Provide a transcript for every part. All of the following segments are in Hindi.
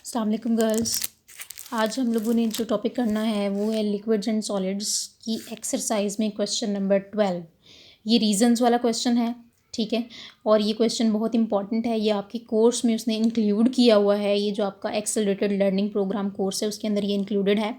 अस्सलाम वालेकुम गर्ल्स। आज हम लोगों ने जो टॉपिक करना है वो है लिक्विड्स एंड सॉलिड्स की एक्सरसाइज में क्वेश्चन नंबर 12। ये रीजंस वाला क्वेश्चन है, ठीक है। और ये क्वेश्चन बहुत इंपॉर्टेंट है, ये आपके कोर्स में उसने इंक्लूड किया हुआ है। ये जो आपका एक्सेलरेटेड लर्निंग प्रोग्राम कोर्स है उसके अंदर ये इंक्लूडेड है,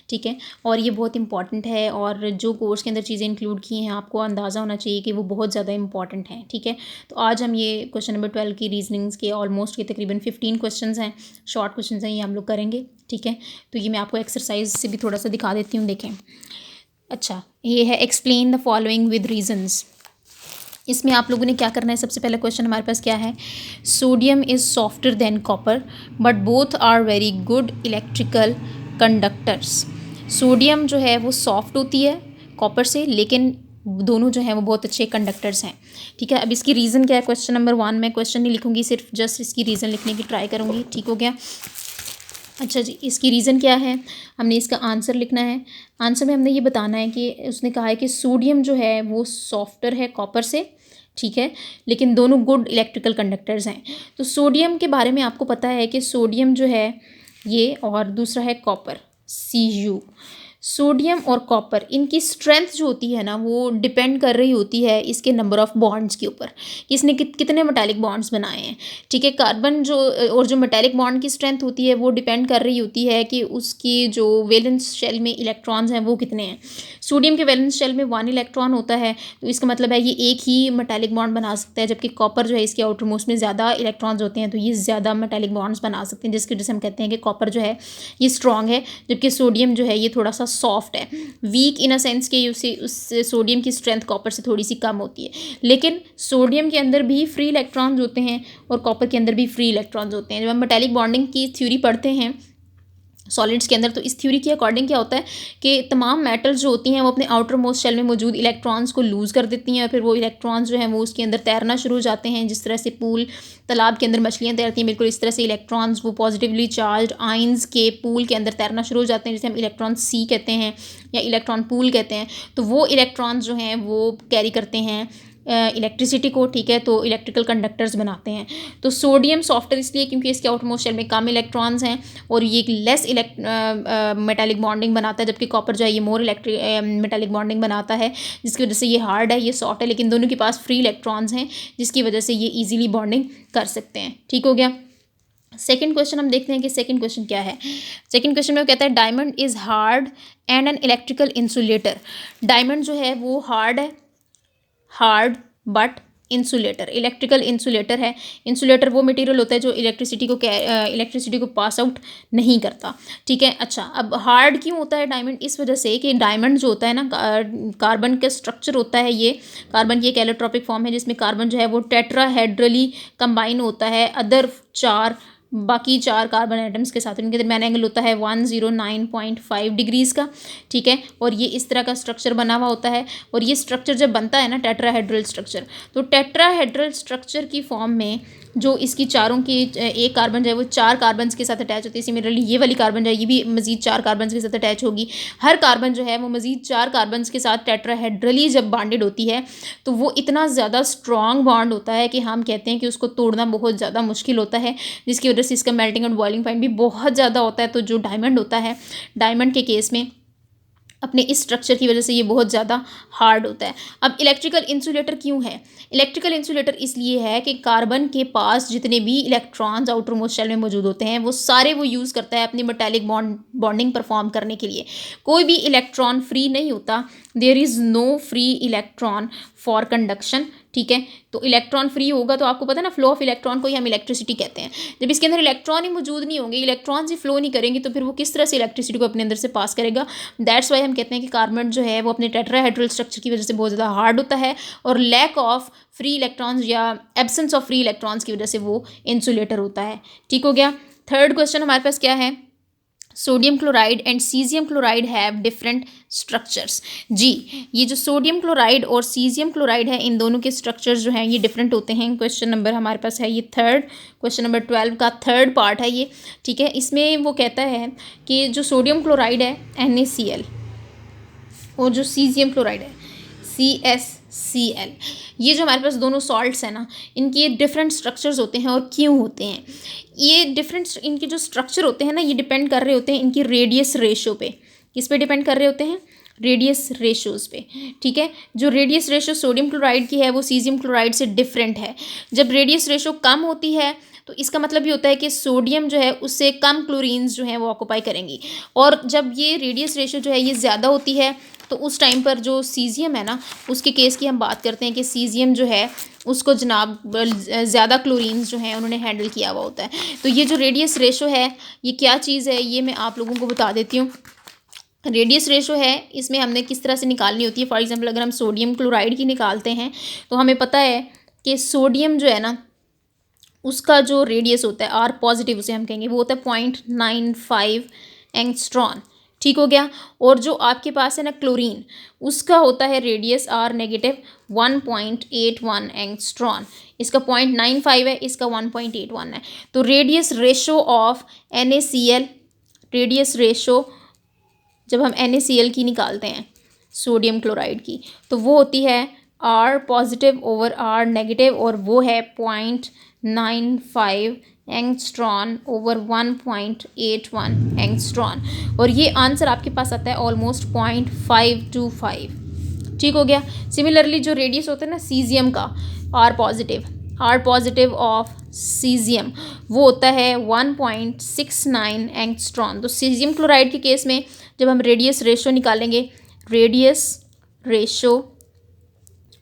ठीक है। और ये बहुत इंपॉर्टेंट है, और जो कोर्स के अंदर चीज़ें इंक्लूड की हैं आपको अंदाज़ा होना चाहिए कि वो बहुत ज़्यादा इंपॉर्टेंट हैं, ठीक है। तो आज हम ये क्वेश्चन नंबर 12 की रीजनिंग्स के ऑलमोस्ट के तकरीबन 15 क्वेश्चन हैं, शॉर्ट क्वेश्चन हैं, ये हम लोग करेंगे, ठीक है। तो ये मैं आपको एक्सरसाइज से भी थोड़ा सा दिखा देती हूँ, देखें। अच्छा, ये है explain the following with reasons. इसमें आप लोगों ने क्या करना है, सबसे पहला क्वेश्चन हमारे पास क्या है, sodium is softer than copper but both are very good electrical conductors. Sodium जो है वो सॉफ्ट होती है कॉपर से, लेकिन दोनों जो हैं वो बहुत अच्छे कंडक्टर्स हैं, ठीक है। अब इसकी रीज़न क्या है, क्वेश्चन नंबर 1 में क्वेश्चन नहीं लिखूंगी, सिर्फ जस्ट इसकी रीज़न लिखने की ट्राई करूँगी, ठीक हो गया। अच्छा जी, इसकी रीज़न क्या है, हमने इसका आंसर लिखना है। आंसर में हमने ये बताना है कि उसने कहा है कि सोडियम जो है वो सॉफ्टर है कॉपर से, ठीक है, लेकिन दोनों गुड इलेक्ट्रिकल कंडक्टर्स हैं। तो सोडियम के बारे में आपको पता है कि सोडियम जो है ये, और दूसरा है कॉपर, Cu। सोडियम और कॉपर, इनकी स्ट्रेंथ जो होती है ना वो डिपेंड कर रही होती है इसके नंबर ऑफ़ बॉन्ड्स के ऊपर, कि इसने कितने मेटालिक बॉन्ड्स बनाए हैं, ठीक है। कार्बन जो और जो मेटालिक बॉन्ड की स्ट्रेंथ होती है वो डिपेंड कर रही होती है कि उसकी जो वैलेंस शेल में इलेक्ट्रॉन्स हैं वो कितने हैं। सोडियम के वैलेंस शेल में 1 इलेक्ट्रॉन होता है, तो इसका मतलब है ये एक ही मेटालिक बॉन्ड बना सकता है, जबकि कॉपर जो है इसके आउटर मोस्ट में ज़्यादा इलेक्ट्रॉन्स होते हैं, तो ये ज़्यादा मेटालिक बॉन्ड्स बना सकते हैं, जिसकी वजह से हम कहते हैं कि कॉपर जो है ये स्ट्रॉन्ग है, जबकि सोडियम जो है ये थोड़ा सा सॉफ्ट है, वीक इन अ सेंस के उससे सोडियम की स्ट्रेंथ कॉपर से थोड़ी सी कम होती है। लेकिन सोडियम के अंदर भी फ्री इलेक्ट्रॉन्स होते हैं और कॉपर के अंदर भी फ्री इलेक्ट्रॉन्स होते हैं। जब हम मेटालिक बॉन्डिंग की थ्योरी पढ़ते हैं सॉलिड्स के अंदर, तो इस थ्योरी के अकॉर्डिंग क्या होता है कि तमाम मेटल्स जो होती हैं वो अपने आउटर मोस्ट शेल में मौजूद इलेक्ट्रॉन्स को लूज़ कर देती हैं, और फिर वो इलेक्ट्रॉन्स जो हैं वो उसके अंदर तैरना शुरू हो जाते हैं, जिस तरह से पूल तालाब के अंदर मछलियाँ तैरती हैं, बिल्कुल इस तरह से इलेक्ट्रॉन्स वो पॉजिटिवली चार्ज आइंस के पूल के अंदर तैरना शुरू हो जाते हैं, जिसे हम इलेक्ट्रॉन सी कहते हैं या इलेक्ट्रॉन पूल कहते हैं। तो वो इलेक्ट्रॉन्स जो हैं वो कैरी करते हैं इलेक्ट्रिसिटी को, ठीक है, तो इलेक्ट्रिकल कंडक्टर्स बनाते हैं। तो सोडियम सॉफ्टर इसलिए क्योंकि इसके आउटरमोस्ट शेल में कम इलेक्ट्रॉन्स हैं और ये एक लेस मेटालिक बॉन्डिंग बनाता है, जबकि कॉपर जो है ये मोर मेटालिक बॉन्डिंग बनाता है, जिसकी वजह से ये हार्ड है, ये सॉफ्ट है, लेकिन दोनों के पास फ्री इलेक्ट्रॉन्स हैं, जिसकी वजह से ये ईजिली बॉन्डिंग कर सकते हैं, ठीक हो गया। सेकंड क्वेश्चन हम देखते हैं कि सेकंड क्वेश्चन क्या है। सेकंड क्वेश्चन में वो कहता है diamond is hard and an electrical insulator. Diamond जो है वो हार्ड है, hard but insulator, electrical insulator है। इंसुलेटर वो मटेरियल होता है जो इलेक्ट्रिसिटी को पास आउट नहीं करता, ठीक है। अच्छा, अब हार्ड क्यों होता है डायमंड, इस वजह से कि डायमंड जो होता है ना, कार्बन का स्ट्रक्चर होता है, ये कार्बन की एक एलोट्रॉपिक फॉर्म है जिसमें कार्बन जो है वो टेट्राहेड्रली कंबाइन होता है अदर बाकी 4 कार्बन एटम्स के साथ। इनके दरमियान एंगल होता है 109.5 डिग्रीज़ का, ठीक है। और ये इस तरह का स्ट्रक्चर बना हुआ होता है, और ये स्ट्रक्चर जब बनता है ना टेट्राहेड्रल स्ट्रक्चर, तो टेट्राहेड्रल स्ट्रक्चर की फॉर्म में जो इसकी चारों की एक कार्बन जो है वो 4 कार्बन के साथ अटैच होती है। सिमिलरली ये वाली कार्बन जो है ये भी मज़ीद 4 कार्बन के साथ अटैच होगी। हर कार्बन जो है वो मज़ीद 4 कार्बन के साथ टेट्राहेड्रली जब बॉन्डेड होती है तो वो इतना ज़्यादा स्ट्रॉन्ग बॉन्ड होता है कि हम कहते हैं कि उसको तोड़ना बहुत ज़्यादा मुश्किल होता है, जिसकी वजह से इसका मेल्टिंग और बॉइलिंग पॉइंट भी बहुत ज़्यादा होता है। तो जो डायमंड होता है, डायमंड के केस में अपने इस स्ट्रक्चर की वजह से ये बहुत ज़्यादा हार्ड होता है। अब इलेक्ट्रिकल इंसुलेटर क्यों है, इलेक्ट्रिकल इंसुलेटर इसलिए है कि कार्बन के पास जितने भी इलेक्ट्रॉन्स आउटर मोस्ट शेल में मौजूद होते हैं वो सारे वो यूज़ करता है अपनी मेटालिक बॉन्डिंग परफॉर्म करने के लिए। कोई भी इलेक्ट्रॉन फ्री नहीं होता, there is no free electron for conduction, ठीक है। तो इलेक्ट्रॉन फ्री होगा तो आपको पता है ना, फ्लो ऑफ इलेक्ट्रॉन को ही हम इलेक्ट्रिसिटी कहते हैं। जब इसके अंदर इलेक्ट्रॉन ही मौजूद नहीं होंगे, इलेक्ट्रॉन ही फ्लो नहीं करेंगे, तो फिर वो किस तरह से इलेक्ट्रिसिटी को अपने अंदर से पास करेगा। दैट्स वाई हम कहते हैं कि कार्बन जो है वो अपने टेट्राहेड्रल स्ट्रक्चर की वजह से बहुत ज़्यादा हार्ड होता है, और लैक ऑफ फ्री इलेक्ट्रॉन्स या एब्सेंस ऑफ फ्री इलेक्ट्रॉन्स की वजह से वो इंसुलेटर होता है, ठीक हो गया। थर्ड क्वेश्चन हमारे पास क्या है, sodium chloride and caesium chloride have different structures. जी, ये जो सोडियम क्लोराइड और सीजियम क्लोराइड है इन दोनों के स्ट्रक्चर्स जो हैं ये डिफरेंट होते हैं। क्वेश्चन नंबर हमारे पास है ये थर्ड, क्वेश्चन नंबर 12 का थर्ड पार्ट है ये, ठीक है। इसमें वो कहता है कि जो सोडियम क्लोराइड है NaCl और जो सीजियम क्लोराइड है NaCl। ये जो हमारे पास दोनों सॉल्ट्स हैं ना, इनके डिफरेंट स्ट्रक्चर्स होते हैं। और क्यों होते हैं ये डिफरेंट? इनके जो स्ट्रक्चर होते हैं ना, ये डिपेंड कर रहे होते हैं इनकी रेडियस रेशो पे। किस पे डिपेंड कर रहे होते हैं? रेडियस रेशोज़ पे। ठीक है, जो रेडियस रेशो सोडियम क्लोराइड की है वो सीजियम क्लोराइड से डिफरेंट है। जब रेडियस रेशो कम होती है तो इसका मतलब ये होता है कि सोडियम जो है उससे कम क्लोरीन्स जो हैं वो ऑक्यूपाई करेंगी। और जब ये रेडियस रेशो जो है ये ज़्यादा होती है तो उस टाइम पर जो सीजियम है ना, उसके केस की हम बात करते हैं कि सीजियम जो है उसको जनाब ज़्यादा क्लोरीन्स जो हैं उन्होंने हैंडल किया हुआ होता है। तो ये जो रेडियस रेशो है ये क्या चीज़ है, ये मैं आप लोगों को बता देती हूँ। रेडियस रेशो है, इसमें हमने किस तरह से निकालनी होती है। फॉर एग्जांपल अगर हम सोडियम क्लोराइड की निकालते हैं तो हमें पता है कि सोडियम जो है ना उसका जो रेडियस होता है आर पॉजिटिव उसे हम कहेंगे, वो होता है 0.95 एंगस्ट्रॉन। ठीक हो गया। और जो आपके पास है ना क्लोरीन, उसका होता है रेडियस आर नेगेटिव 1.81 एंगस्ट्रॉन। इसका 0.95 है, इसका 1.81 है। तो radius ratio of NaCl, radius ratio जब हम NaCl की निकालते हैं सोडियम क्लोराइड की, तो वो होती है R positive over R negative, और वो है 0.95 एंगस्ट्रॉन ओवर 1.81 एंगस्ट्रॉन। और ये आंसर आपके पास आता है ऑलमोस्ट 0.525। ठीक हो गया। सिमिलरली जो रेडियस होता है ना सीजियम का, आर पॉजिटिव ऑफ सीजियम, वो होता है 1.69 एंगस्ट्रॉन। तो सीजियम क्लोराइड के केस में जब हम रेडियस रेशो निकालेंगे, radius ratio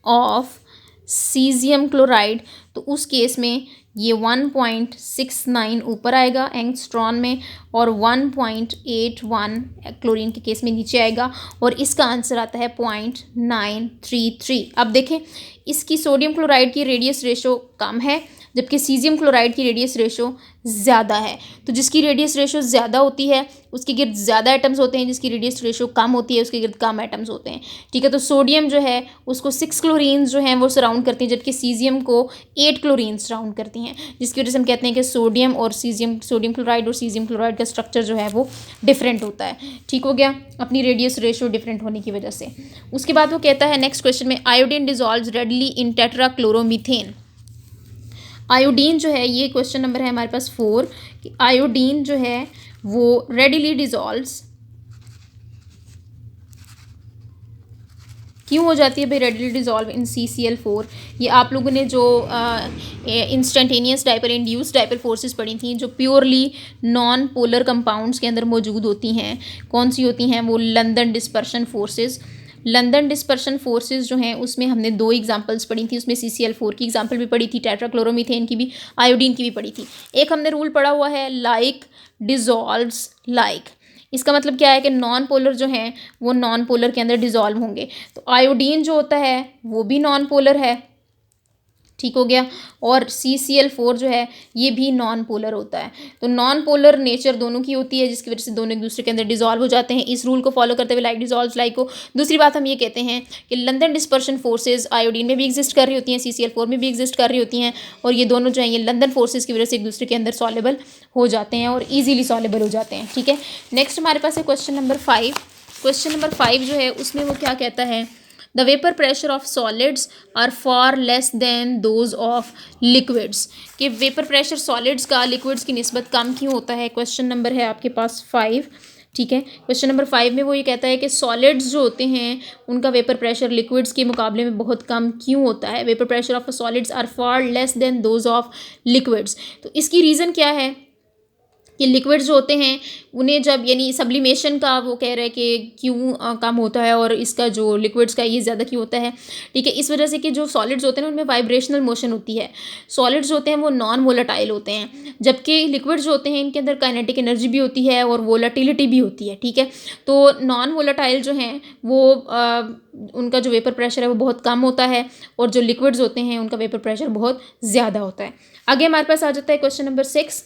of caesium chloride, तो उस केस में ये 1.69 ऊपर आएगा एंगस्ट्रॉन में, और 1.81 क्लोरीन के केस में नीचे आएगा, और इसका आंसर आता है 0.933। अब देखें, इसकी सोडियम क्लोराइड की रेडियस रेशो कम है जबकि सीजियम क्लोराइड की रेडियस रेशो ज़्यादा है। तो जिसकी रेडियस रेशो ज़्यादा होती है उसके गिर्द ज़्यादा एटम्स होते हैं, जिसकी रेडियस रेशो कम होती है उसके गिर्द कम एटम्स होते हैं। ठीक है, तो सोडियम जो है उसको 6 क्लोरीन्स जो हैं वो सराउंड करती हैं, जबकि सीजियम को 8 क्लोरीन्स सराउंड करती हैं, जिसकी वजह से हम कहते हैं कि सोडियम क्लोराइड और सीजियम क्लोराइड का स्ट्रक्चर जो है वो डिफरेंट होता है। ठीक हो गया, अपनी रेडियस रेशो डिफरेंट होने की वजह से। उसके बाद वो कहता है नेक्स्ट क्वेश्चन में, आयोडीन डिजॉल्व्स रेडली इन टेट्राक्लोरोमीथेन। आयोडीन जो है, ये क्वेश्चन नंबर है हमारे पास 4, कि आयोडीन जो है वो रेडिली डिजॉल्व्स क्यों हो जाती है भाई रेडिली डिजॉल्व इन CCl4। ये आप लोगों ने जो instantaneous diaper induced diaper forces पढ़ी थी, जो प्योरली नॉन पोलर कंपाउंड्स के अंदर मौजूद होती हैं, कौन सी होती हैं वो? London dispersion forces. London dispersion forces जो हैं उसमें हमने 2 एग्जांपल्स पढ़ी थी, उसमें CCl4 की एग्जांपल भी पढ़ी थी, टेट्राक्लोरोमीथेन की भी, आयोडीन की भी पढ़ी थी। एक हमने रूल पढ़ा हुआ है लाइक डिजॉल्व्स लाइक। इसका मतलब क्या है कि नॉन पोलर जो हैं वो नॉन पोलर के अंदर डिजॉल्व होंगे। तो आयोडीन जो होता है वो भी नॉन पोलर है। ठीक हो गया। और CCl4 जो है ये भी नॉन पोलर होता है। तो नॉन पोलर नेचर दोनों की होती है, जिसकी वजह से दोनों एक दूसरे के अंदर डिजॉल्व हो जाते हैं। इस रूल को फॉलो करते हुए लाइक डिजॉल्व्स लाइक को। दूसरी बात हम ये कहते हैं कि लंदन डिस्पर्शन फोर्सेज आयोडीन में भी एग्जिस्ट कर रही होती हैं, CCl4 में भी एग्जिस्ट कर रही होती हैं, और ये दोनों जो हैं ये लंदन फोर्सेज की वजह से एक दूसरे के अंदर सॉलेबल हो जाते हैं और ईजिली सॉलेबल हो जाते हैं। ठीक है, नेक्स्ट हमारे पास है क्वेश्चन नंबर 5। क्वेश्चन नंबर 5 जो है उसमें वो क्या कहता है, the vapour pressure of solids are far less than those of liquids. कि वेपर प्रेशर सॉलिड्स का लिक्विड्स की निस्बत कम क्यों होता है। क्वेश्चन नंबर है आपके पास 5। ठीक है, क्वेश्चन नंबर 5 में वो ये कहता है कि सॉलिड्स जो होते हैं उनका वेपर प्रेशर लिक्विड्स के मुकाबले में बहुत कम क्यों होता है। Vapour pressure of solids are far less than those of liquids. तो इसकी रीज़न क्या है कि लिक्विड्स जो होते हैं उन्हें जब यानी सब्लिमेशन का वो कह रहे हैं कि क्यों कम होता है और इसका जो लिक्विड्स का ये ज़्यादा क्यों होता है। ठीक है, इस वजह से कि जो सॉलिड्स होते हैं उनमें वाइब्रेशनल मोशन होती है। सॉलिड्स होते हैं वो नॉन वोलेटाइल होते हैं, जबकि लिक्विड्स जो होते हैं इनके अंदर काइनेटिक एनर्जी भी होती है और वोलेटिलिटी भी होती है। ठीक है, तो नॉन वोलेटाइल जो हैं वो उनका जो वेपर प्रेशर है वो बहुत कम होता है, और जो लिक्विड्स होते हैं उनका वेपर प्रेशर बहुत ज़्यादा होता है। आगे हमारे पास आ जाता है क्वेश्चन नंबर 6।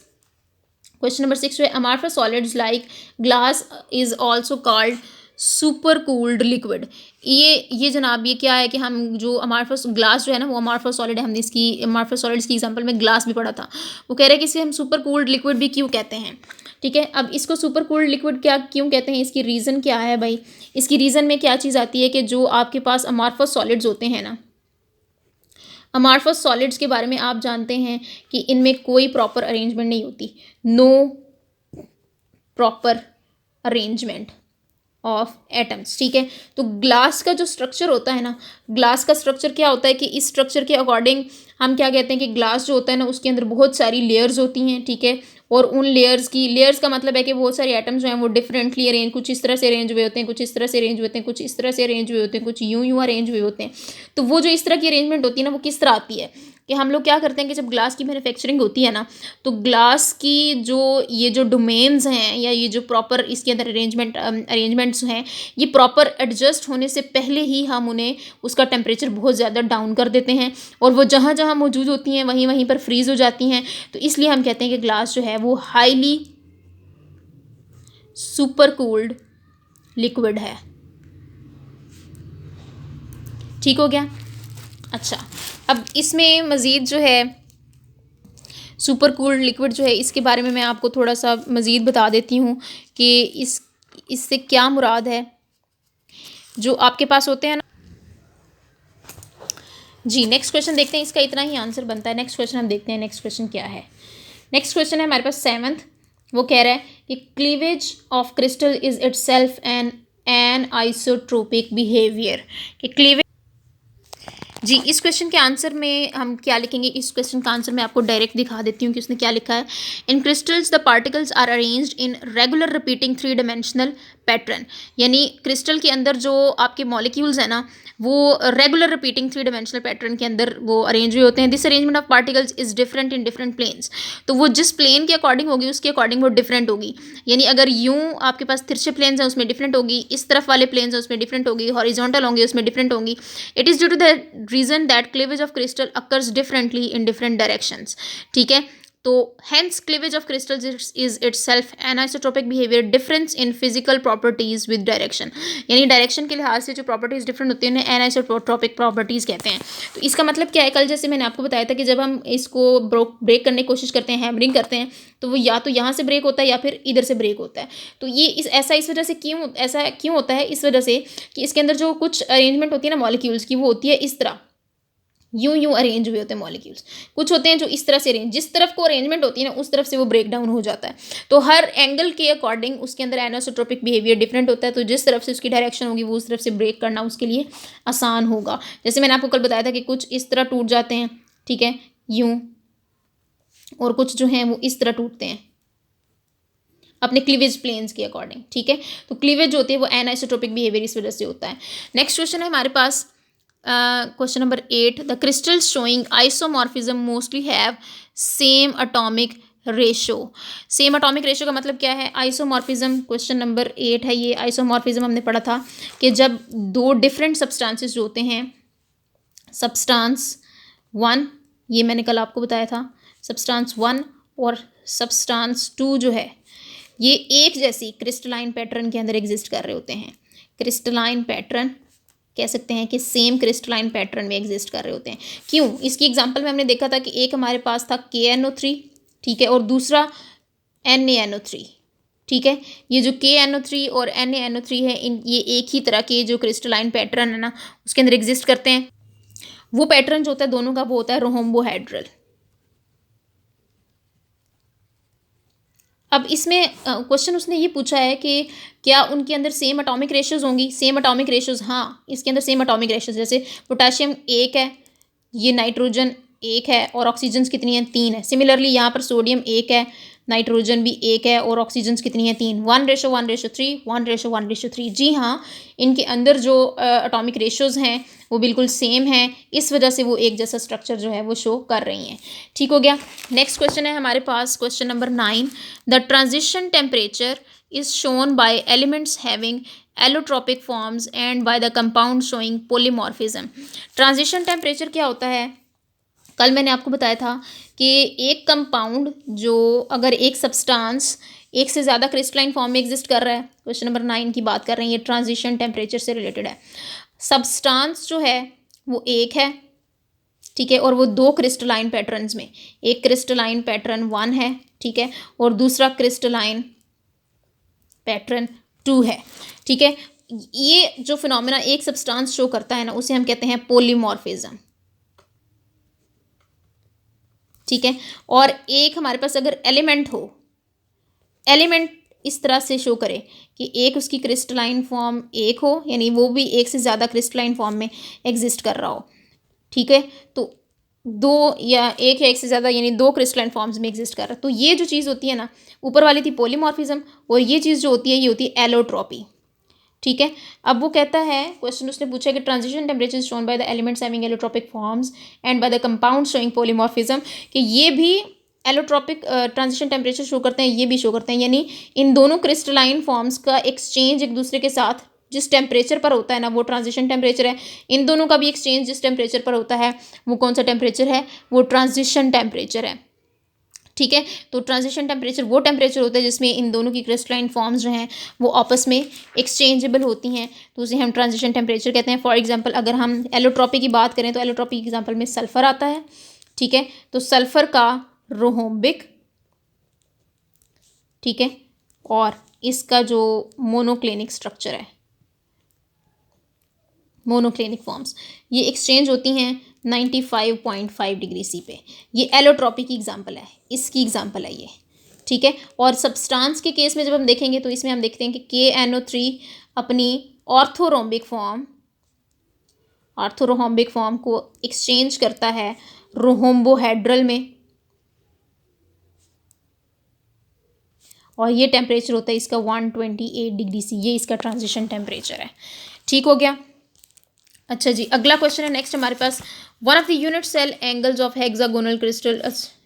क्वेश्चन नंबर 6 जो है, amorphous solids like glass is also called super cooled liquid. ये जनाब ये क्या है कि हम जो अमॉर्फस ग्लास जो है ना वो अमॉर्फस सॉलिड है, हमने इसकी अमॉर्फस सॉलिड्स की एग्जांपल में ग्लास भी पढ़ा था। वो कह रहे हैं कि इसे हम सुपर कूल्ड लिक्विड भी क्यों कहते हैं। ठीक है, अब इसको सुपर कूल्ड लिक्विड क्या क्यों कहते हैं, इसकी रीज़न क्या है भाई। इसकी रीज़न में क्या चीज़ आती है कि जो आपके पास अमॉर्फस सॉलिड्स होते हैं ना, अमॉर्फस सॉलिड्स के बारे में आप जानते हैं कि इनमें कोई प्रॉपर अरेंजमेंट नहीं होती, no proper arrangement of atoms. ठीक है, तो ग्लास का जो स्ट्रक्चर होता है ना, ग्लास का स्ट्रक्चर क्या होता है कि इस स्ट्रक्चर के अकॉर्डिंग हम क्या कहते हैं कि ग्लास जो होता है ना उसके अंदर बहुत सारी लेयर्स होती हैं। ठीक है, और उन लेयर्स का मतलब है कि बहुत सारे एटम्स जो हैं वो डिफरेंटली अरेंज, कुछ इस तरह से अरेंज हुए होते हैं, कुछ इस तरह से अरेंज हुए होते हैं, कुछ इस तरह से अरेंज हुए होते हैं, कुछ यूं अरेंज हुए होते हैं। तो वो जो इस तरह की अरेंजमेंट होती है ना वो किस तरह आती है कि हम लोग क्या करते हैं कि जब ग्लास की मैन्युफैक्चरिंग होती है ना, तो ग्लास की जो ये जो डोमेन्स हैं या ये जो प्रॉपर इसके अंदर अरेंजमेंट्स हैं, ये प्रॉपर एडजस्ट होने से पहले ही हम उन्हें उसका टेम्परेचर बहुत ज़्यादा डाउन कर देते हैं और वो जहाँ जहाँ मौजूद होती हैं वहीं वहीं पर फ्रीज़ हो जाती हैं। तो इसलिए हम कहते हैं कि ग्लास जो है वो हाईली सुपर कूल्ड लिक्विड है। ठीक हो गया। अच्छा, अब इसमें मज़ीद जो है सुपर कूल्ड लिक्विड जो है इसके बारे में मैं आपको थोड़ा सा मज़ीद बता देती हूँ कि इससे क्या मुराद है। जो आपके पास होते हैं ना जी, नेक्स्ट क्वेश्चन देखते हैं, इसका इतना ही आंसर बनता है। नेक्स्ट क्वेश्चन हम देखते हैं, नेक्स्ट क्वेश्चन क्या है। नेक्स्ट क्वेश्चन है हमारे पास 7th। वो कह रहा है कि cleavage of crystal is itself an isotropic behaviour. कि क्लीवेज जी, इस क्वेश्चन के आंसर में हम क्या लिखेंगे, इस क्वेश्चन का आंसर मैं आपको डायरेक्ट दिखा देती हूँ कि उसने क्या लिखा है। In crystals the particles are arranged in regular repeating 3 dimensional pattern. यानी क्रिस्टल के अंदर जो आपके मॉलिक्यूल्स हैं ना वो रेगुलर रिपीटिंग 3 डायमेंशनल पैटर्न के अंदर वो अरेंज हुए होते हैं। This arrangement of particles is different in different planes. तो वो जिस प्लेन के अकॉर्डिंग होगी उसके अकॉर्डिंग वो डिफरेंट होगी। यानी अगर यूं आपके पास तिरछे प्लेन्स हैं उसमें डिफरेंट होगी, इस तरफ वाले प्लेन्स हैं उसमें डिफरेंट होगी, हॉरिजॉन्टल होंगे उसमें डिफरेंट होंगी। It is due to the reason that cleavage of crystal occurs differently in different directions. ठीक है, तो hence cleavage of crystals is itself anisotropic behaviour difference in physical properties with direction. यानी डायरेक्शन के लिहाज से जो प्रॉपर्टीज डिफरेंट होती हैं उन्हें एनाइसोट्रोपिक प्रॉपर्टीज कहते हैं। तो इसका मतलब क्या है, कल जैसे मैंने आपको बताया था कि जब हम इसको ब्रेक करने की कोशिश करते हैं, हैमरिंग करते हैं, तो वो या तो यहाँ से ब्रेक होता है या फिर इधर से ब्रेक होता है। तो ये इस वजह से ऐसा क्यों होता है, इस वजह से कि इसके अंदर जो कुछ अरेंजमेंट होती है ना मॉलिक्यूल्स की, वो होती है इस तरह, यूं अरेंज हुए होते हैं मॉलिक्यूल्स। कुछ होते हैं जो इस तरह से अरेंज, जिस तरफ को अरेंजमेंट होती है ना उस तरफ से वो ब्रेक डाउन हो जाता है। तो हर एंगल के अकॉर्डिंग उसके अंदर एनाइसोट्रोपिक बिहेवियर डिफरेंट होता है। तो जिस तरफ से उसकी डायरेक्शन होगी वो उस तरफ से ब्रेक करना उसके लिए आसान होगा। जैसे मैंने आपको कल बताया था कि कुछ इस तरह टूट जाते हैं, ठीक है, यूं, और कुछ जो हैं वो इस तरह टूटते हैं अपने क्लीवेज प्लेन्स के अकॉर्डिंग। ठीक है, तो क्लीवेज जो होती है वो एनाइसोट्रोपिक बिहेवियर इस वजह से होता है। नेक्स्ट क्वेश्चन है हमारे पास question number 8। The crystals showing isomorphism mostly have same atomic ratio. Same atomic ratio का मतलब क्या है, आइसोमॉर्फिज्म। क्वेश्चन नंबर 8 है ये। आइसोमॉर्फिज्म हमने पढ़ा था कि जब दो डिफरेंट सब्सटेंसेस जो होते हैं, सब्सटेंस 1, ये मैंने कल आपको बताया था, सब्सटेंस 1 और सब्सटेंस 2 जो है ये एक जैसी क्रिस्टलाइन पैटर्न के अंदर एग्जिस्ट कर रहे होते हैं। क्रिस्टलाइन पैटर्न कह सकते हैं कि सेम क्रिस्टलाइन पैटर्न में एग्जिस्ट कर रहे होते हैं। क्यों, इसकी एग्जांपल में हमने देखा था कि एक हमारे पास था KNO3, ठीक है, और दूसरा NaNO3। ठीक है, ये जो KNO3 और NaNO3 है, ये एक ही तरह के जो क्रिस्टलाइन पैटर्न है ना उसके अंदर एग्जिस्ट करते हैं। वो पैटर्न जो होता है दोनों का वो होता है रोम्बोहेड्रल। अब इसमें क्वेश्चन उसने ये पूछा है कि क्या उनके अंदर सेम एटॉमिक रेशियोज होंगी। सेम एटॉमिक रेशियोज, हाँ, इसके अंदर सेम एटॉमिक रेशियोज, जैसे पोटाशियम 1 है, ये नाइट्रोजन 1 है और ऑक्सीजन कितनी है, 3 है। सिमिलरली यहाँ पर सोडियम 1 है, नाइट्रोजन भी 1 है और ऑक्सीजन कितनी है, 3। 1:1:3, 1:1:3। जी हाँ, इनके अंदर जो एटॉमिक रेशियोज हैं वो बिल्कुल सेम हैं, इस वजह से वो एक जैसा स्ट्रक्चर जो है वो शो कर रही हैं। ठीक हो गया। नेक्स्ट क्वेश्चन है हमारे पास question number 9। The transition temperature is shown by elements having allotropic forms and by the compound showing polymorphism. Transition temperature क्या होता है, कल मैंने आपको बताया था कि एक कंपाउंड जो अगर एक सब्सटेंस एक से ज़्यादा क्रिस्टलाइन फॉर्म में एग्जिस्ट कर रहा है। क्वेश्चन नंबर 9 की बात कर रहे हैं, ये ट्रांजिशन टेम्परेचर से रिलेटेड है। सब्सटेंस जो है वो एक है, ठीक है, और वो दो क्रिस्टलाइन पैटर्न्स में, एक क्रिस्टलाइन पैटर्न 1 है, ठीक है, और दूसरा क्रिस्टलाइन पैटर्न 2 है, ठीक है। ये जो फिनोमेना एक सब्सटेंस शो करता है ना, उसे हम कहते हैं पॉलीमॉर्फिज्म, ठीक है। और एक हमारे पास अगर एलिमेंट हो, एलिमेंट इस तरह से शो करे कि एक उसकी क्रिस्टलाइन फॉर्म एक हो, यानी वो भी एक से ज़्यादा क्रिस्टलाइन फॉर्म में एग्जिस्ट कर रहा हो, ठीक है, तो दो या एक से ज़्यादा यानी दो क्रिस्टलाइन फॉर्म्स में एग्जिस्ट कर रहा है। तो ये जो चीज़ होती है ना, ऊपर वाली थी पॉलीमॉर्फिज्म, और ये चीज़ जो होती है ये होती है एलोट्रॉपी, ठीक है। अब वो कहता है, क्वेश्चन उसने पूछा है कि transition temperature shown by the elements having allotropic forms and by the compound showing polymorphism, कि ये भी एलोट्रोपिक ट्रांजिशन टेम्परेचर शो करते हैं, ये भी शो करते हैं, यानी इन दोनों क्रिस्टलाइन फॉर्म्स का एक्सचेंज एक दूसरे के साथ जिस टेम्परेचर पर होता है ना, वो ट्रांजिशन टेम्परेचर है। इन दोनों का भी एक्सचेंज जिस टेम्परेचर पर होता है वो कौन सा टेम्परेचर है, वो ट्रांजिशन टेम्परेचर है, ठीक है। तो ट्रांजिशन टेम्परेचर वो टेम्परेचर होता है जिसमें इन दोनों की क्रिस्टलाइन फॉर्म्स जो हैं वो आपस में एक्सचेंजेबल होती हैं, तो उसे हम ट्रांजिशन टेम्परेचर कहते हैं। फॉर एग्जांपल अगर हम एलोट्रॉपी की बात करें तो एलोट्रॉपी के एग्जांपल में सल्फर आता है, ठीक है, तो सल्फर का रोहोम्बिक, ठीक है, और इसका जो मोनोक्लिनिक स्ट्रक्चर है, मोनोक्लिनिक फॉर्म्स, ये एक्सचेंज होती हैं 95.5 डिग्री सी पे। ये एलोट्रॉपी की एग्जांपल है, इसकी एग्जांपल है ये, ठीक है। और सब्सटेंस के केस में जब हम देखेंगे तो इसमें हम देखते हैं कि KNO3 अपनी ऑर्थोरोम्बिक फॉर्म को एक्सचेंज करता है रोहोम्बोहेड्रल में, और ये टेम्परेचर होता है इसका 128 डिग्री सी, ये इसका ट्रांजिशन टेम्परेचर है, ठीक हो गया। अच्छा जी, अगला क्वेश्चन है नेक्स्ट हमारे पास, one of the unit cell angles of hexagonal crystal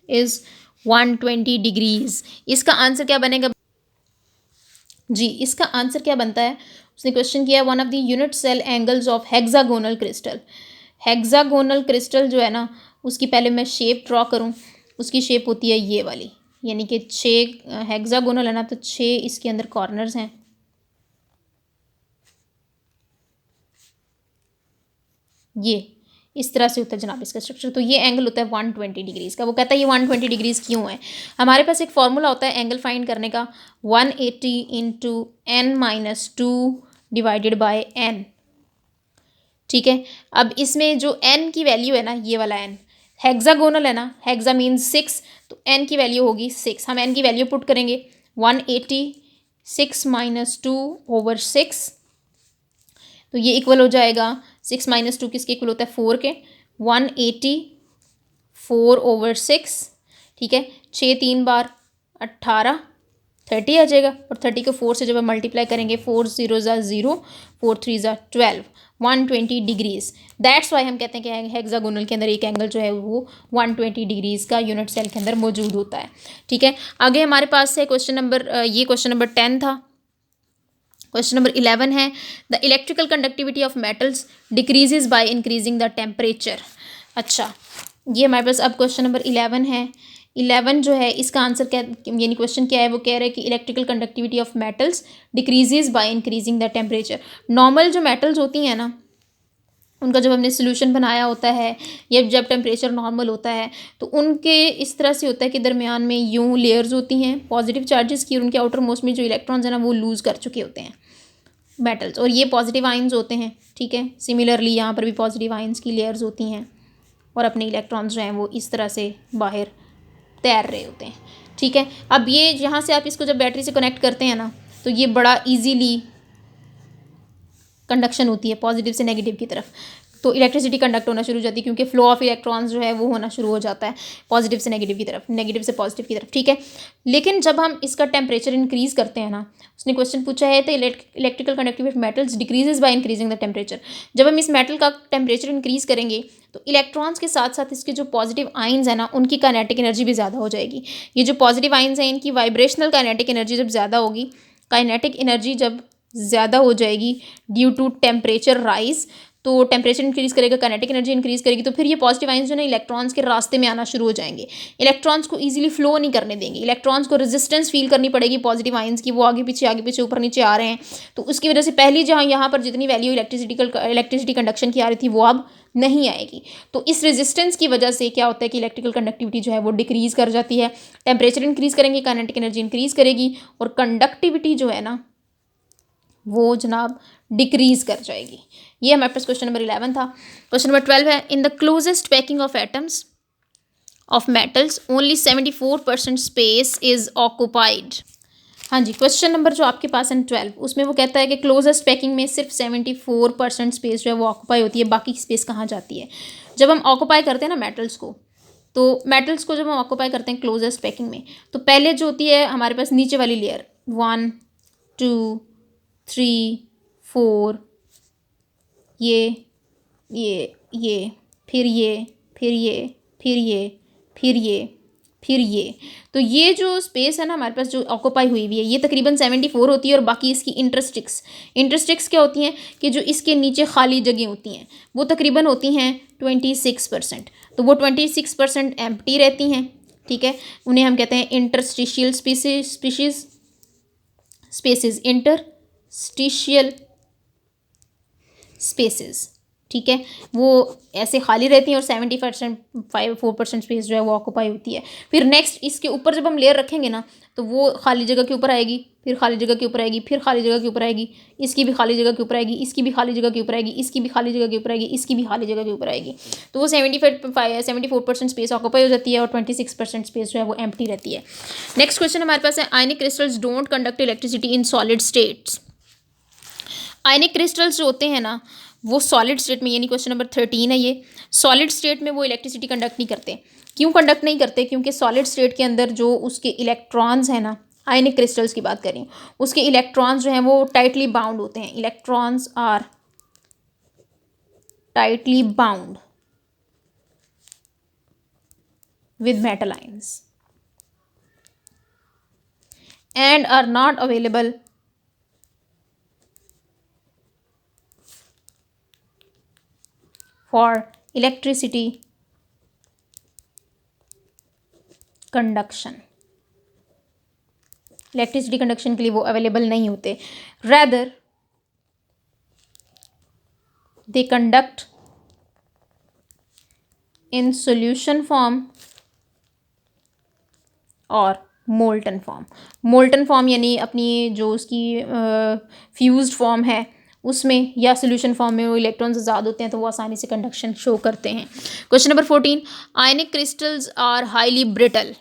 is 120 degrees. इसका आंसर क्या बनेगा जी, इसका आंसर क्या बनता है, उसने क्वेश्चन किया one of the unit cell angles of hexagonal crystal. Hexagonal crystal जो है ना, उसकी पहले मैं शेप ड्रॉ करूँ, उसकी शेप होती है ये वाली, यानी कि 6 हेक्सागोनल है ना, तो 6 इसके अंदर कॉर्नर्स हैं, ये इस तरह से होता है जनाब इसका स्ट्रक्चर। तो ये एंगल होता है 120 डिग्रीज़ का। वो कहता है ये 120 डिग्रीज़ क्यों है। हमारे पास एक फॉर्मूला होता है एंगल फाइंड करने का, 180 into n-2 divided by n, ठीक है। अब इसमें जो n की वैल्यू है ना, ये वाला n हेक्सागोनल है ना, हेक्सा मीन्स 6, तो n की वैल्यू होगी 6। हम n की वैल्यू पुट करेंगे 180 6 - 2/6, तो ये इक्वल हो जाएगा 6 - 2 किसके इक्वल होता है 4 के, 180 4/6, ठीक है। 6 3 बार 18 30 आ जाएगा, और 30 को 4 से जब हम मल्टीप्लाई करेंगे 4 0 ज़ा 0 4 3 ज़ा 12, 120 डिग्रीज़। दैट्स वाई हम कहते हैं कि हेक्सागोनल के अंदर एक एंगल जो है वो 120 डिग्रीज़ का यूनिट सेल के अंदर मौजूद होता है, ठीक है। आगे हमारे पास है क्वेश्चन नंबर, ये क्वेश्चन नंबर 10 था। क्वेश्चन नंबर 11 है, the electrical conductivity of metals decreases by increasing the temperature. अच्छा, ये हमारे पास अब क्वेश्चन नंबर 11 है। 11 जो है इसका आंसर क्या, यानी क्वेश्चन क्या है, वो कह रहे हैं कि electrical conductivity of metals decreases by increasing the temperature. Normal जो मेटल्स होती हैं ना, उनका जब हमने सोल्यूशन बनाया होता है या जब टेम्परेचर नॉर्मल होता है, तो उनके इस तरह से होता है कि दरमियान में यूं लेयर्स होती हैं पॉजिटिव चार्जेस की, और उनके आउटर मोस्ट में जो इलेक्ट्रॉन्स हैं ना वो लूज़ कर चुके होते हैं मेटल्स, और ये पॉजिटिव आइंस होते हैं, ठीक है। सिमिलरली यहाँ पर भी पॉजिटिव आइंस की लेयर्स होती हैं, और अपने इलेक्ट्रॉन्स जो हैं वो इस तरह से बाहर तैर रहे होते हैं, ठीक है। अब ये यहाँ से आप इसको जब बैटरी से कनेक्ट करते हैं ना, तो ये बड़ा ईजीली कंडक्शन होती है पॉजिटिव से नेगेटिव की तरफ, तो इलेक्ट्रिसिटी कंडक्ट होना शुरू हो जाती है, क्योंकि फ्लो ऑफ इलेक्ट्रॉन्स जो है वो होना शुरू हो जाता है पॉजिटिव से नेगेटिव की तरफ, नेगेटिव से पॉजिटिव की तरफ, ठीक है। लेकिन जब हम इसका टेम्परेचर इंक्रीज़ करते हैं ना, उसने क्वेश्चन पूछा है तो electrical conductivity of metals decreases by increasing the temperature. जब हम इस मेटल का टेम्परेचर इंक्रीज़ करेंगे तो इलेक्ट्रॉन्स के साथ साथ इसके जो पॉजिटिव आइंस है ना, उनकी काइनेटिक एनर्जी भी ज़्यादा हो जाएगी। ये जो पॉजिटिव आइंस हैं इनकी वाइब्रेशनल काइनेटिक एनर्जी जब ज़्यादा होगी, काइनेटिक एनर्जी जब ज़्यादा हो जाएगी ड्यू टू टेम्परेचर राइज, तो टेम्परेचर इंक्रीज़ करेगा, काइनेटिक एनर्जी इंक्रीज़ करेगी, तो फिर ये पॉजिटिव आयंस जो है ना इलेक्ट्रॉन्स के रास्ते में आना शुरू हो जाएंगे, इलेक्ट्रॉन्स को ईजिली फ्लो नहीं करने देंगे, इलेक्ट्रॉन्स को रेजिस्टेंस फील करनी पड़ेगी पॉजिटिव आयंस की, वो आगे पीछे ऊपर नीचे आ रहे हैं। तो उसकी वजह से पहली जहाँ यहाँ पर जितनी वैल्यू इलेक्ट्रिसिटी कंडक्शन की आ रही थी वो अब नहीं आएगी। तो इस रेजिस्टेंस की वजह से क्या होता है कि इलेक्ट्रिकल कंडक्टिविटी जो है वो डिक्रीज़ कर जाती है, टेम्परेचर इंक्रीज़ करेंगे, काइनेटिक एनर्जी इंक्रीज़ करेगी, और कंडक्टिविटी जो है ना वो जनाब डिक्रीज़ कर जाएगी। ये हमारे पास क्वेश्चन नंबर 11 था। क्वेश्चन नंबर 12 है, in the closest packing of atoms of metals only 74% space is occupied. हाँ जी, क्वेश्चन नंबर जो आपके पास है 12, उसमें वो कहता है कि क्लोजेस्ट पैकिंग में सिर्फ 74% स्पेस जो है वो ऑक्यूपाई होती है, बाकी स्पेस कहाँ जाती है। जब हम ऑक्यूपाई करते हैं ना मेटल्स को, तो मेटल्स को जब हम ऑक्यूपाई करते हैं क्लोजेस्ट पैकिंग में, तो पहले जो होती है हमारे पास नीचे वाली लेयर 1 2 3 4, ये फिर ये फिर ये फिर ये फिर ये फिर ये, तो ये जो स्पेस है ना हमारे पास जो ऑक्यूपाई हुई हुई है ये तकरीबन 74 होती है, और बाकी इसकी इंटरस्टिक्स क्या होती हैं कि जो इसके नीचे खाली जगह होती हैं वो तकरीबन होती हैं 26%। तो वो 26% एम्प्टी रहती हैं, ठीक है, उन्हें हम कहते हैं इंटरस्टिशियल स्पेसेस, ठीक है, वो ऐसे खाली रहती हैं और 74% स्पेस जो है वो ऑक्यूपाई होती है। फिर नेक्स्ट इसके ऊपर जब हम लेयर रखेंगे ना तो वो खाली जगह के ऊपर आएगी, फिर खाली जगह के ऊपर आएगी, फिर खाली जगह के ऊपर आएगी, इसकी भी खाली जगह के ऊपर आएगी, इसकी भी खाली जगह के ऊपर आएगी, इसकी भी खाली जगह के ऊपर आएगी, इसकी भी खाली जगह के ऊपर आएगी। तो वो 74% स्पेस ऑक्यूपाई हो जाती है और 26% स्पेस जो है वो एम्प्टी रहती है। नेक्स्ट क्वेश्चन हमारे पास है, आयनिक crystals don't conduct electricity in solid states. Ionic crystals जो होते हैं ना वो सॉलिड स्टेट में, यानी क्वेश्चन नंबर 13 है ये, सॉलिड स्टेट में वो इलेक्ट्रिसिटी कंडक्ट नहीं करते। क्यों कंडक्ट नहीं करते? क्योंकि सॉलिड स्टेट के अंदर जो उसके इलेक्ट्रॉन्स हैं ना, आयनिक क्रिस्टल्स की बात करें, उसके इलेक्ट्रॉन्स जो हैं वो टाइटली बाउंड होते हैं, electrons are tightly bound with metal ions and are not available for electricity conduction. Electricity conduction के लिए वो अवेलेबल नहीं होते। Rather they conduct in solution form और मोल्टन फॉर्म। मोल्टन फॉर्म यानी अपनी जो उसकी फ्यूज्ड फॉर्म है उसमें, या सोल्यूशन फॉर्म में वो इलेक्ट्रॉन्स आज़ाद होते हैं तो वो आसानी से कंडक्शन शो करते हैं। Question number 14, ionic crystals are highly brittle.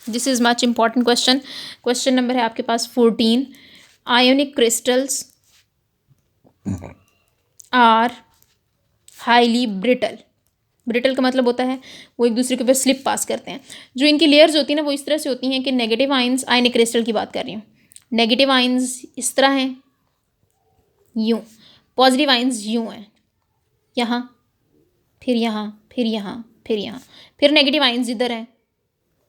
This is much important question. Question number है आपके पास 14, ionic crystals are highly brittle. Brittle का मतलब होता है वो एक दूसरे के ऊपर स्लिप पास करते हैं। जो इनकी लेयर्स होती हैं ना वो इस तरह से होती हैं कि नेगेटिव आयंस, आयनिक क्रिस्टल की बात कर रही हूँ, नेगेटिव आयंस इस तरह हैं, यूँ, पॉजिटिव आयंस यूँ हैं, यहाँ, फिर यहाँ, फिर यहाँ, फिर यहाँ, फिर नेगेटिव आयंस इधर हैं,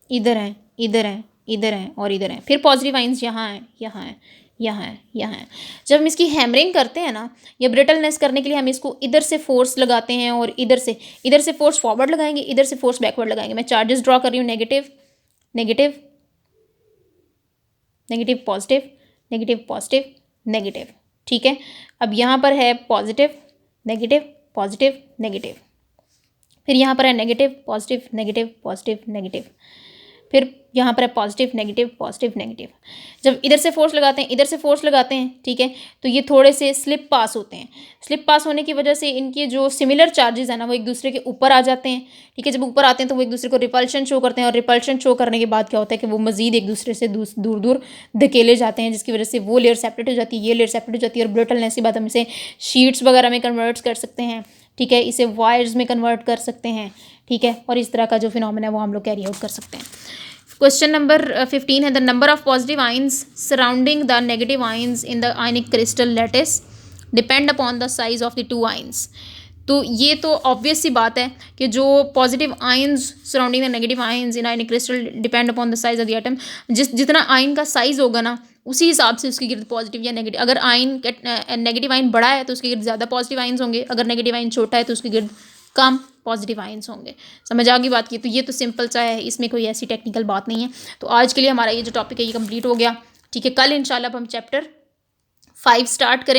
इधर हैं, इधर हैं, इधर हैं और इधर हैं, फिर पॉजिटिव आयंस यहाँ हैं, यहाँ हैं, यहाँ है, यहाँ है। जब हम इसकी हैमरिंग करते हैं ना, या ब्रिटलनेस करने के लिए हम इसको इधर से फोर्स लगाते हैं और इधर से फोर्स फॉरवर्ड लगाएंगे, इधर से फोर्स बैकवर्ड लगाएंगे। मैं चार्जेस ड्रॉ कर रही हूँ, negative negative negative positive negative positive negative, ठीक है। अब यहाँ पर है पॉजिटिव नेगेटिव पॉजिटिव नेगेटिव, फिर यहाँ पर है negative positive negative positive negative, फिर यहाँ पर है पॉजिटिव नेगेटिव पॉजिटिव नेगेटिव। जब इधर से फोर्स लगाते हैं, इधर से फोर्स लगाते हैं, ठीक है, तो ये थोड़े से स्लिप पास होते हैं। स्लिप पास होने की वजह से इनके जो सिमिलर चार्जेस हैं ना वो एक दूसरे के ऊपर आ जाते हैं, ठीक है। जब ऊपर आते हैं तो वो एक दूसरे को रिपल्शन शो करते हैं, और रिपल्शन शो करने के बाद क्या होता है कि वो मजीद एक दूसरे से दूर दूर धकेले जाते हैं, जिसकी वजह से वो लेयर सेपरेट हो जाती है, ये लेयर सेपरेट हो जाती है, और ब्रिटलनेस की बात हम इसे शीट्स वगैरह में कन्वर्ट कर सकते हैं, ठीक है, इसे वायर्स में कन्वर्ट कर सकते हैं, ठीक है, और इस तरह का जो फिनोमेना है वो हम लोग कैरी आउट कर सकते हैं। क्वेश्चन नंबर 15 है, the number of positive ions surrounding the negative ions in the ionic crystal lattice depend upon the size of the two ions. तो ये तो ऑब्वियस सी बात है कि जो positive ions surrounding the negative ions in ionic crystal depend upon the size of the atom, जितना आयन का साइज होगा ना उसी हिसाब से उसके गिर्द पॉजिटिव या नेगेटिव, अगर आयन नेगेटिव आयन बड़ा है तो उसके गिर्द ज़्यादा पॉजिटिव आयन्स होंगे, अगर नेगेटिव आयन छोटा है तो उसके गिर्द कम पॉजिटिव आयन्स होंगे। समझ आ गई बात की? तो ये तो सिंपल सा है, इसमें कोई ऐसी टेक्निकल बात नहीं है। तो आज के लिए हमारा ये जो टॉपिक है ये कंप्लीट हो गया। ठीक है, कल इंशाल्लाह हम चैप्टर 5 स्टार्ट करें।